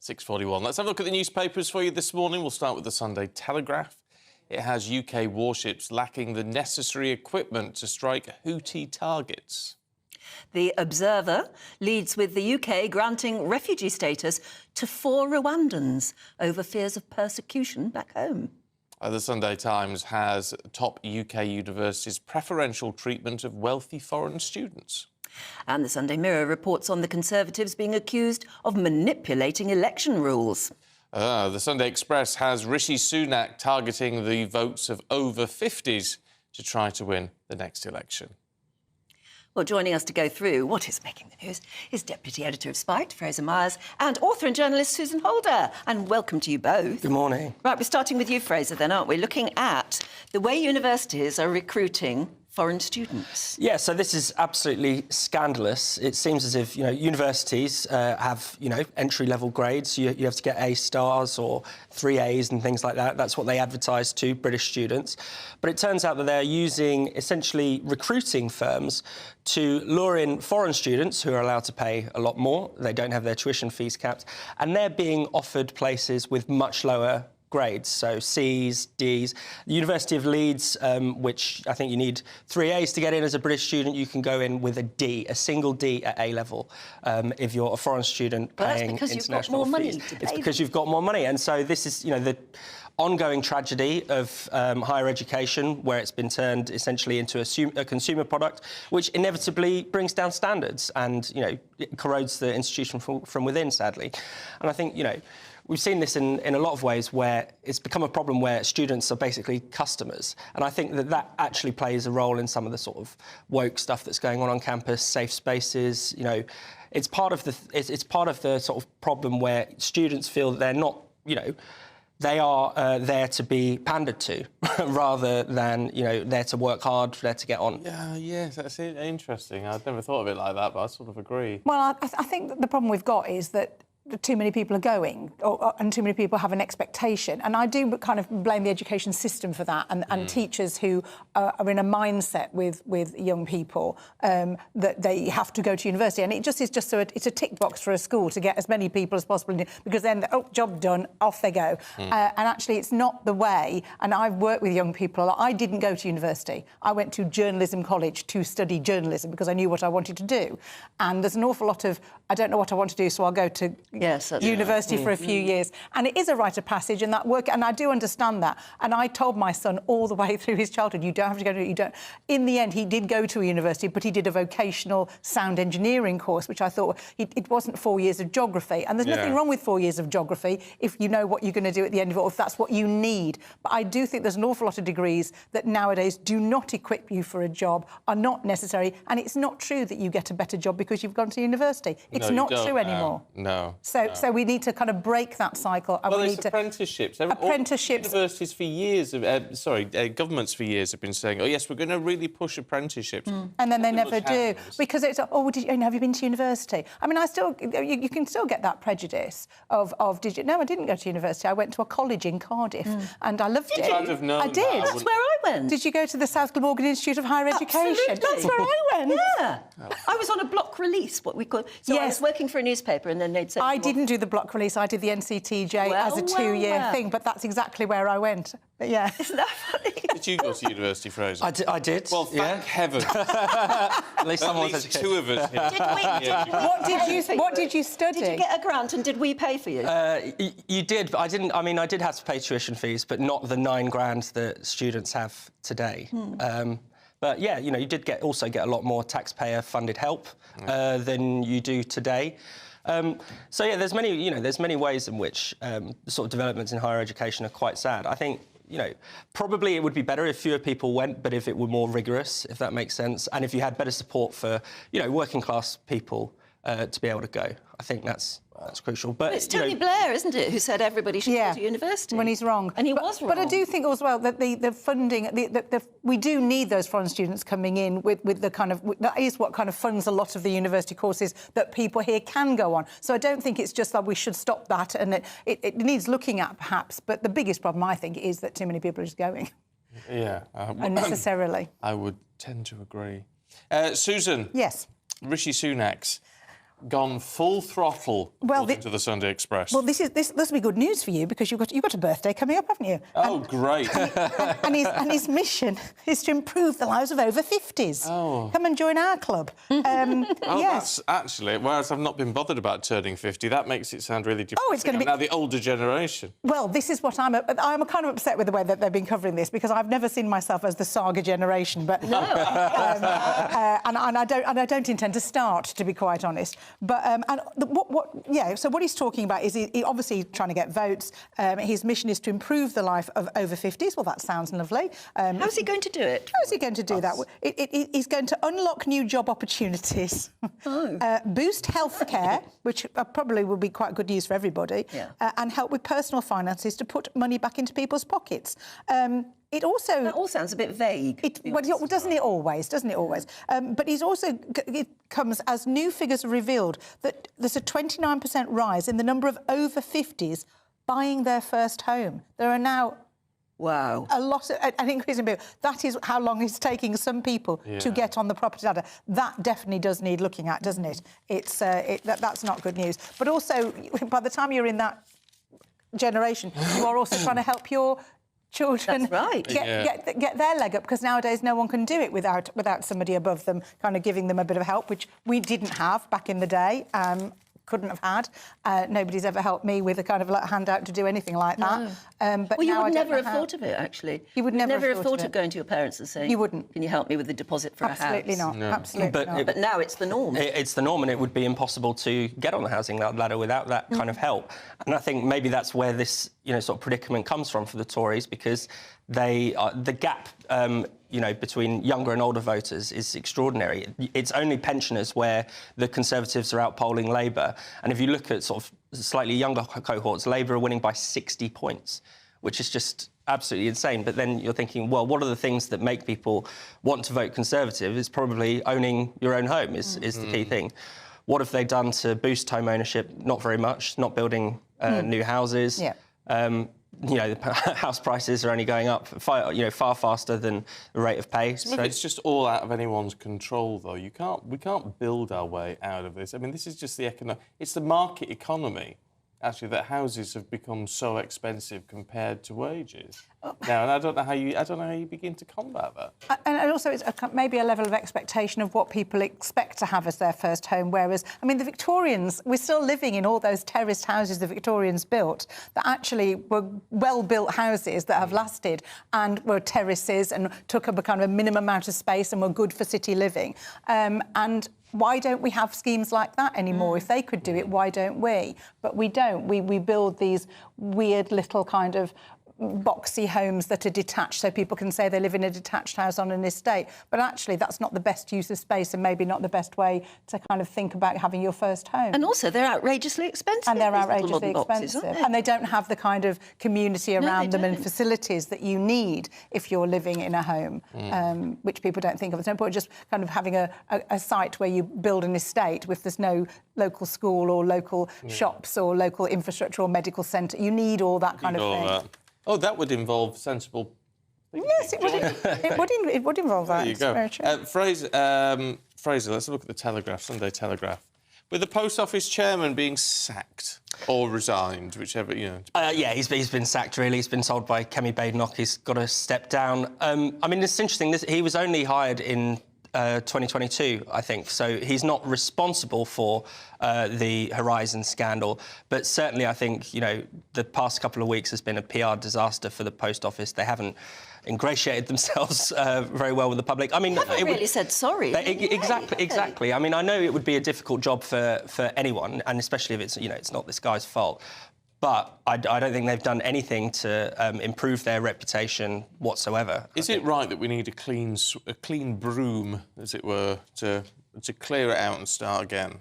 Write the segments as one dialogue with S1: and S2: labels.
S1: 6:41. Let's have a look at the newspapers for you this morning. We'll start with the Sunday Telegraph. It has UK warships lacking the necessary equipment to strike Houthi targets.
S2: The Observer leads with the UK granting refugee status to 4 Rwandans over fears of persecution back home.
S1: The Sunday Times has top UK universities' preferential treatment of wealthy foreign students.
S2: And the Sunday Mirror reports on the Conservatives being accused of manipulating election rules.
S1: The Sunday Express has Rishi Sunak targeting the votes of over 50s to try to win the next election.
S2: Well, joining us to go through what is making the news is Deputy Editor of Spite, Fraser Myers, and author and journalist Susan Holder. And welcome to you both.
S3: Good morning.
S2: Right, we're starting with you, Fraser, then, aren't we? Looking at the way universities are recruiting foreign students.
S3: Yeah, so this is absolutely scandalous. It seems as if, universities have, entry-level grades. You have to get A stars or 3 A's and things like that. That's what they advertise to British students. But it turns out that they're using, essentially, recruiting firms to lure in foreign students who are allowed to pay a lot more. They don't have their tuition fees capped. And they're being offered places with much lower grades, so C's, D's. The University of Leeds, which I think you need 3 A's to get in as a British student, you can go in with a D, a single D at A level, if you're a foreign student paying international fees.
S2: That's because you've got more money to pay.
S3: It's because you've got more money, and so this is, the ongoing tragedy of higher education, where it's been turned essentially into a consumer product, which inevitably brings down standards and, it corrodes the institution from within, sadly. And I think, we've seen this in a lot of ways where it's become a problem where students are basically customers. And I think that actually plays a role in some of the sort of woke stuff that's going on campus, safe spaces. It's part of the sort of problem where students feel that they're not, they are there to be pandered to rather than, there to work hard, there to get on.
S1: Yeah, yes, that's interesting. I'd never thought of it like that, but I sort of agree.
S4: Well, I think that the problem we've got is that too many people are going and too many people have an expectation. And I do kind of blame the education system for that and teachers who are in a mindset with young people that they have to go to university. And it just is it's a tick box for a school to get as many people as possible in, because then, job done, off they go. And actually, it's not the way. And I've worked with young people. I didn't go to university. I went to journalism college to study journalism because I knew what I wanted to do. And there's an awful lot of, I don't know what I want to do, so I'll go to university for a few years. And it is a rite of passage, and that work, and I do understand that. And I told my son all the way through his childhood, you don't have to go to it, you don't. In the end, he did go to a university, but he did a vocational sound engineering course, which I thought, it wasn't 4 years of geography. And there's nothing wrong with 4 years of geography if you know what you're going to do at the end of it, or if that's what you need. But I do think there's an awful lot of degrees that nowadays do not equip you for a job, are not necessary, and it's not true that you get a better job because you've gone to university. It's not true anymore.
S1: No.
S4: So we need to kind of break that cycle. And
S1: well,
S4: we
S1: there's
S4: need
S1: apprenticeships.
S4: Apprenticeships.
S1: Universities for years, governments for years have been saying, oh, yes, we're going to really push apprenticeships.
S4: And then they never do. Because it's, have you been to university? I mean, you can still get that prejudice of no, I didn't go to university. I went to a college in Cardiff and I loved it.
S1: I'd have known
S4: I did.
S2: That's where I went.
S4: Did you go to the South Glamorgan Institute of Higher Education?
S2: Absolutely.
S4: That's where I went.
S2: Yeah. I was on a block release, what we call. So I was working for a newspaper, and then they'd say,
S4: I didn't do the block release. I did the NCTJ as a 2-year thing, but that's exactly where I went. But yeah.
S2: Isn't that funny?
S1: Did you go to university, Fraser?
S3: I did.
S1: Well, thank heaven.
S3: At least someone's
S1: At least
S3: educated.
S1: 2 of us here.
S4: What did you study?
S2: Did you get a grant, and did we pay for you?
S3: You did, but I didn't. I mean, I did have to pay tuition fees, but not the 9 grand that students have today. But yeah, you did also get a lot more taxpayer-funded help than you do today. So yeah, there's many ways in which the sort of developments in higher education are quite sad. I think, probably it would be better if fewer people went, but if it were more rigorous, if that makes sense, and if you had better support for, working class people to be able to go. I think that's crucial. But
S2: it's Tony Blair, isn't it, who said everybody should go to university?
S4: When he's wrong.
S2: And he was wrong.
S4: But I do think as well that the funding, we do need those foreign students coming in with the kind of, that is what kind of funds a lot of the university courses that people here can go on. So I don't think it's just that we should stop that, and it needs looking at perhaps. But the biggest problem, I think, is that too many people are just going.
S1: Yeah.
S4: Unnecessarily.
S1: I would tend to agree. Susan.
S4: Yes.
S1: Rishi Sunak's gone full throttle, according to the Sunday Express.
S4: Well, this will be good news for you because you've got a birthday coming up, haven't you?
S1: Oh, great.
S4: And his mission is to improve the lives of over 50s.
S1: Oh.
S4: Come and join our club.
S1: That's actually, whereas I've not been bothered about turning 50, that makes it sound really depressing.
S4: Oh, it's going to be...
S1: now the older generation.
S4: Well, this is what I'm kind of upset with the way that they've been covering this because I've never seen myself as the saga generation, but no. And I don't intend to start, to be quite honest. But so what he's talking about is he obviously trying to get votes. His mission is to improve the life of over 50s. Well, that sounds lovely.
S2: How's he going to do it?
S4: How is he going to do that? He's going to unlock new job opportunities, boost healthcare, which probably will be quite good news for everybody, and help with personal finances to put money back into people's pockets. That
S2: all sounds a bit vague.
S4: Doesn't it always? But he's also... It comes as new figures are revealed that there's a 29% rise in the number of over 50s buying their first home. There are now...
S2: Wow.
S4: An increase in people. That is how long it's taking some people to get on the property ladder. That definitely does need looking at, doesn't it? That's not good news. But also, by the time you're in that generation, you are also trying to help your children get their leg up, because nowadays no one can do it without somebody above them kind of giving them a bit of help, which we didn't have back in the day. Couldn't have had. Nobody's ever helped me with a kind of like handout to do anything like that. But
S2: you would never have thought of it, actually.
S4: You would never
S2: have thought of going to your parents and saying,
S4: you wouldn't.
S2: Can you help me with the deposit for a house?
S4: Absolutely not. No. Absolutely not.
S2: But now it's the norm.
S3: It's the norm, and it would be impossible to get on the housing ladder without that kind of help. And I think maybe that's where this, sort of predicament comes from for the Tories, because the gap, between younger and older voters is extraordinary. It's only pensioners where the Conservatives are outpolling Labour. And if you look at sort of slightly younger cohorts, Labour are winning by 60 points, which is just absolutely insane. But then you're thinking, well, what are the things that make people want to vote Conservative? It's probably owning your own home is the key thing. What have they done to boost home ownership? Not very much. Not building new houses.
S4: Yeah.
S3: The house prices are only going up far faster than the rate of pay.
S1: So it's just all out of anyone's control, though. We can't build our way out of this. I mean, this is just it's the market economy, actually, that houses have become so expensive compared to wages now, and I don't know how you begin to combat that.
S4: And also, it's maybe a level of expectation of what people expect to have as their first home. Whereas, I mean, the Victorians, we're still living in all those terraced houses the Victorians built that actually were well-built houses that have lasted and were terraces and took up a kind of a minimum amount of space and were good for city living. And why don't we have schemes like that anymore? If they could do it, why don't we? But we don't. We build these weird little kind of boxy homes that are detached, so people can say they live in a detached house on an estate. But actually, that's not the best use of space and maybe not the best way to kind of think about having your first home.
S2: And also, they're outrageously expensive.
S4: And they're outrageously expensive.
S2: Boxes,
S4: and they don't have the kind of community around them and facilities that you need if you're living in a home, which people don't think of. There's no point just kind of having a site where you build an estate if there's no local school or local shops or local infrastructure or medical centre. You need all that kind of thing.
S1: Oh, that would involve sensible...
S4: Yes, it would involve that.
S1: There you go. Fraser, let's look at the Telegraph, Sunday Telegraph. With the Post Office chairman being sacked or resigned, whichever,
S3: he's been sacked, really. He's been told by Kemi Badenoch he's got to step down. I mean, it's interesting. He was only hired in 2022, I think. So he's not responsible for the Horizon scandal. But certainly, I think, the past couple of weeks has been a PR disaster for the Post Office. They haven't ingratiated themselves very well with the public. I mean,
S2: they haven't really said sorry.
S3: Exactly. I mean, I know it would be a difficult job for anyone, and especially if it's not this guy's fault. But I don't think they've done anything to improve their reputation whatsoever.
S1: Is it right that we need a clean broom, as it were, to clear it out and start again?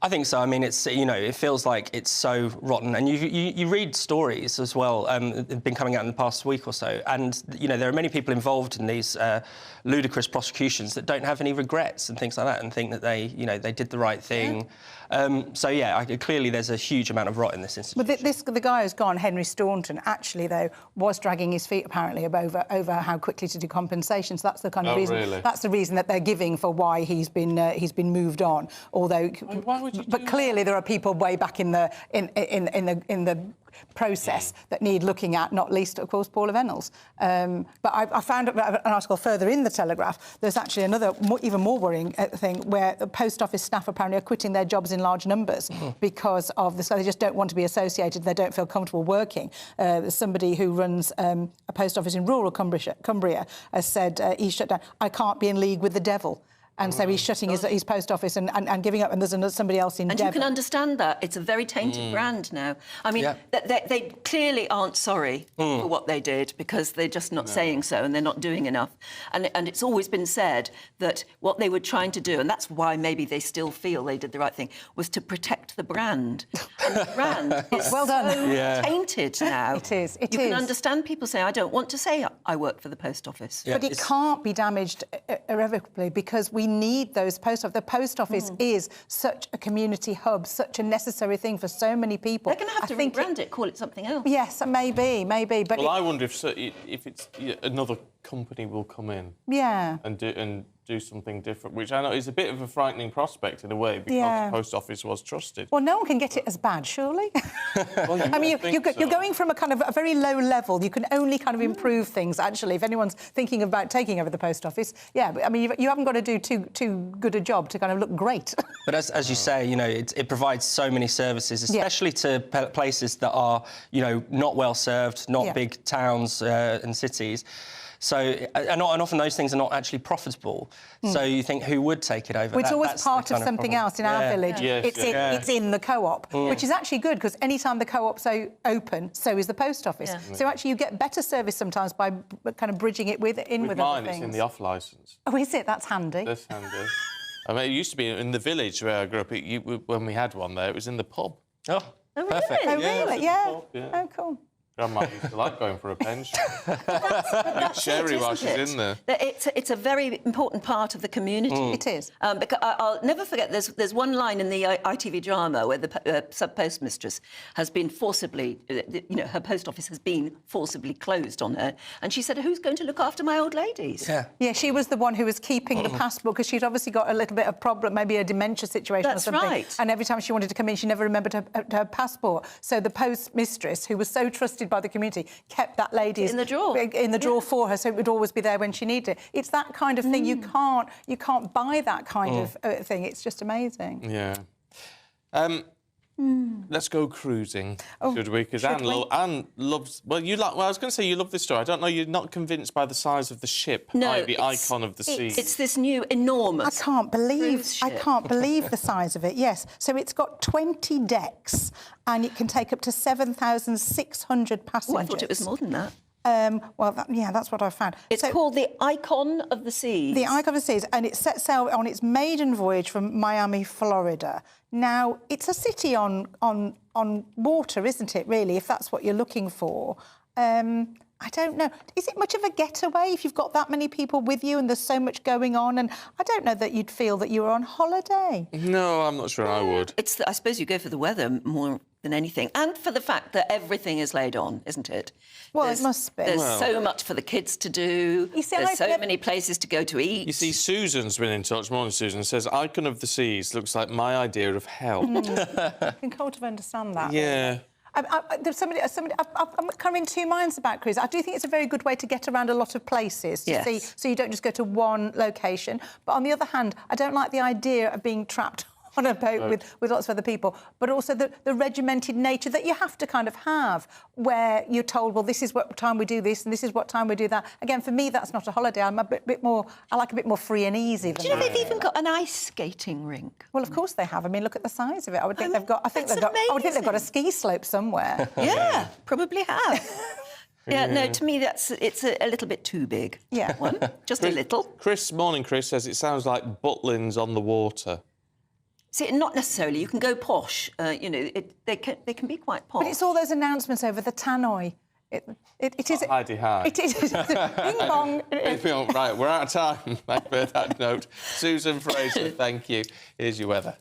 S3: I think so. I mean, it's it feels like it's so rotten, and you read stories as well. They've been coming out in the past week or so, and there are many people involved in these ludicrous prosecutions that don't have any regrets and things like that, and think that they did the right thing. Clearly there's a huge amount of rot in this institution.
S4: But the guy who's gone, Henry Staunton, actually though was dragging his feet apparently over how quickly to do compensation. So that's the kind of reason.
S1: Really?
S4: That's the reason that they're giving for why he's been moved on. Although
S1: why would you
S4: but
S1: do
S4: clearly there are people way back in the process that need looking at, not least, of course, Paula Venables. But I found an article further in the Telegraph. There's actually another even more worrying thing where the post office staff apparently are quitting their jobs in large numbers because of this. So they just don't want to be associated. They don't feel comfortable working. There's somebody who runs a post office in rural Cumbria has said he's shut down. I can't be in league with the devil. And so he's shutting his post office and giving up, and there's somebody else in Devon.
S2: And you can understand that. It's a very tainted brand now. I mean, they clearly aren't sorry for what they did because they're just not saying so and they're not doing enough. And it's always been said that what they were trying to do, and that's why maybe they still feel they did the right thing, was to protect the brand. And the brand is
S4: well done.
S2: so tainted now.
S4: It is.
S2: You can understand people saying, I don't want to say I work for the post office.
S4: But it can't be damaged irrevocably because we need those post offices. The post office is such a community hub, such a necessary thing for so many people.
S2: They're going to have to rebrand it, call it something else.
S4: Yes, maybe. But
S1: well, I wonder if it's another company will come in.
S4: Yeah.
S1: And do something different, which I know is a bit of a frightening prospect in a way because the post office was trusted.
S4: Well, no one can get it as bad, surely.
S1: Well,
S4: I mean, you're going from a kind of a very low level. You can only kind of improve things, actually. If anyone's thinking about taking over the post office, but, I mean, you haven't got to do too good a job to kind of look great.
S3: But as you say, you know, it provides so many services, especially to places that are, you know, not well served, not big towns and cities. So, and often those things are not actually profitable. So you think, who would take it over?
S4: Well, it's always part of something else in our village.
S1: Yes,
S4: it's in the co-op, which is actually good because any time the co-op's open, so is the post office.
S2: Yeah.
S4: So actually you get better service sometimes by kind of bridging it with other
S1: mine,
S4: things.
S1: it's in the off licence.
S4: Oh, is it? That's handy.
S1: That's handy. I mean, it used to be in the village where I grew up. When we had one there, it was in the pub.
S3: Oh, perfect.
S4: Oh,
S1: Yeah,
S4: really?
S1: it's in the pub,
S4: Oh, cool.
S1: Grandma used to like going for a pension.
S2: That's
S1: Sherry
S2: it,
S1: while
S2: isn't
S1: she's
S2: it?
S1: in there.
S2: That it's a very important part of the community.
S4: It is.
S2: Because I'll never forget, there's one line in the ITV drama where the sub-postmistress has been forcibly, her post office has been forcibly closed on her. And she said, who's going to look after my old ladies?
S4: Yeah, she was the one who was keeping the passport because she'd obviously got a little bit of problem, maybe a dementia situation
S2: That's
S4: or something.
S2: right.
S4: And every time she wanted to come in, she never remembered her passport. So the postmistress, who was so trusted by the community, kept that lady's
S2: in the drawer
S4: for her, so it would always be there when she needed it. It's that kind of thing. You can't buy that kind of thing. It's just amazing.
S1: Yeah. Let's go cruising, should we? Because Anne loves... Well, I was going to say you love this story. I don't know, you're not convinced by the size of the ship,
S2: No,
S1: the icon of the sea.
S2: It's this new enormous
S4: I can't believe the size of it. Yes, so it's got 20 decks and it can take up to 7,600 passengers.
S2: Oh, I thought it was more than that.
S4: That's what I found.
S2: It's called the Icon of the Seas.
S4: The Icon of the Seas, and it sets sail on its maiden voyage from Miami, Florida. Now, it's a city on water, isn't it, really, if that's what you're looking for? I don't know. Is it much of a getaway if you've got that many people with you and there's so much going on? And I don't know that you'd feel that you were on holiday.
S1: No, I'm not sure I would.
S2: I suppose you go for the weather more than anything, and for the fact that everything is laid on, isn't it?
S4: Well, it must be.
S2: There's so much for the kids to do.
S4: You see,
S2: there's so many places to go to eat.
S1: You see, Susan's been in touch. Morning, Susan. Says, Icon of the Seas looks like my idea of hell.
S4: I can kind of understand that.
S1: Yeah.
S4: There's somebody. I'm kind of in two minds about cruise. I do think it's a very good way to get around a lot of places to see, so you don't just go to one location. But on the other hand, I don't like the idea of being trapped on a boat with lots of other people, but also the regimented nature that you have to kind of have, where you're told, well, this is what time we do this and this is what time we do that. Again, for me, that's not a holiday. I'm a bit more. I like a bit more free and easy.
S2: Do you know they've even got an ice skating rink?
S4: Well, of course they have. I mean, look at the size of it. I would think they've got. I would think they've got a ski slope somewhere.
S2: Yeah, probably have. Yeah, no, to me it's a little bit too big.
S4: Yeah,
S2: just a little.
S1: Chris says it sounds like Butlins on the water.
S2: See, not necessarily. You can go posh. They can be quite posh.
S4: But it's all those announcements over the tannoy. It is.
S1: Heidi hi.
S4: It is. Bing bong.
S1: Right, we're out of time. Thank you for that note. Susan Fraser, thank you. Here's your weather.